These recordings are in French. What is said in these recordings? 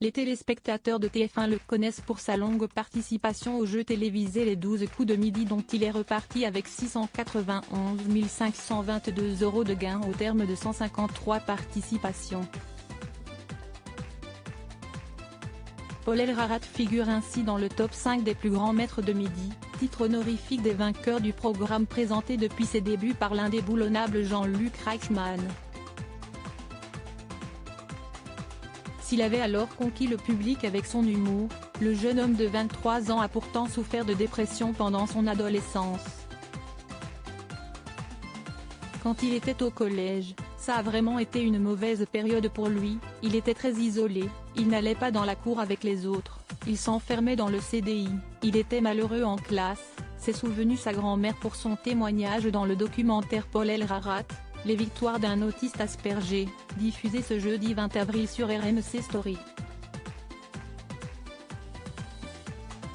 Les téléspectateurs de TF1 le connaissent pour sa longue participation au jeu télévisé Les 12 coups de midi dont il est reparti avec 691 522 € de gains au terme de 153 participations. Paul Elrarat figure ainsi dans le top 5 des plus grands maîtres de midi, titre honorifique des vainqueurs du programme présenté depuis ses débuts par l'indéboulonnable Jean-Luc Reichmann. S'il avait alors conquis le public avec son humour, le jeune homme de 23 ans a pourtant souffert de dépression pendant son adolescence. Quand il était au collège, ça a vraiment été une mauvaise période pour lui, il était très isolé, il n'allait pas dans la cour avec les autres, il s'enfermait dans le CDI, il était malheureux en classe, s'est souvenu sa grand-mère pour son témoignage dans le documentaire Paul Elrarat, Les victoires d'un autiste Asperger, diffusé ce jeudi 20 avril sur RMC Story.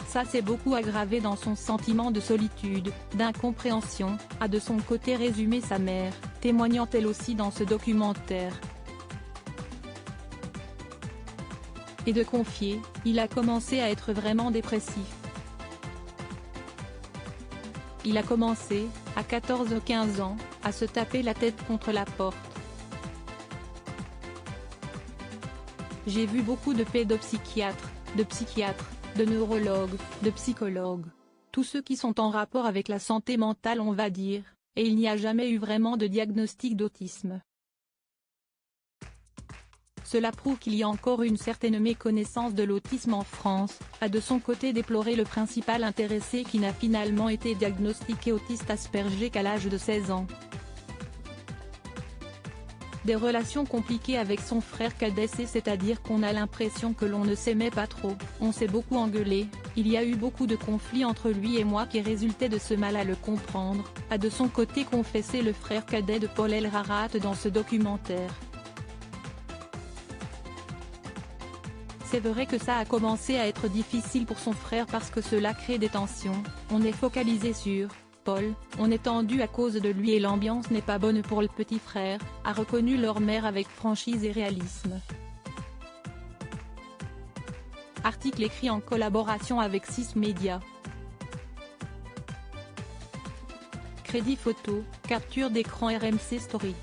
Ça s'est beaucoup aggravé dans son sentiment de solitude, d'incompréhension, a de son côté résumé sa mère, témoignant elle aussi dans ce documentaire. Et de confier, il a commencé à être vraiment dépressif. Il a commencé, à 14 ou 15 ans, à se taper la tête contre la porte. J'ai vu beaucoup de pédopsychiatres, de psychiatres, de neurologues, de psychologues. Tous ceux qui sont en rapport avec la santé mentale on va dire, et il n'y a jamais eu vraiment de diagnostic d'autisme. Cela prouve qu'il y a encore une certaine méconnaissance de l'autisme en France, a de son côté déploré le principal intéressé qui n'a finalement été diagnostiqué autiste Asperger qu'à l'âge de 16 ans. Des relations compliquées avec son frère cadet, c'est-à-dire qu'on a l'impression que l'on ne s'aimait pas trop, on s'est beaucoup engueulé, il y a eu beaucoup de conflits entre lui et moi qui résultaient de ce mal à le comprendre, a de son côté confessé le frère cadet de Paul Elrarat dans ce documentaire. C'est vrai que ça a commencé à être difficile pour son frère parce que cela crée des tensions, on est focalisé sur Paul, on est tendu à cause de lui et l'ambiance n'est pas bonne pour le petit frère, a reconnu leur mère avec franchise et réalisme. Article écrit en collaboration avec 6 médias. Crédit photo, capture d'écran RMC Story.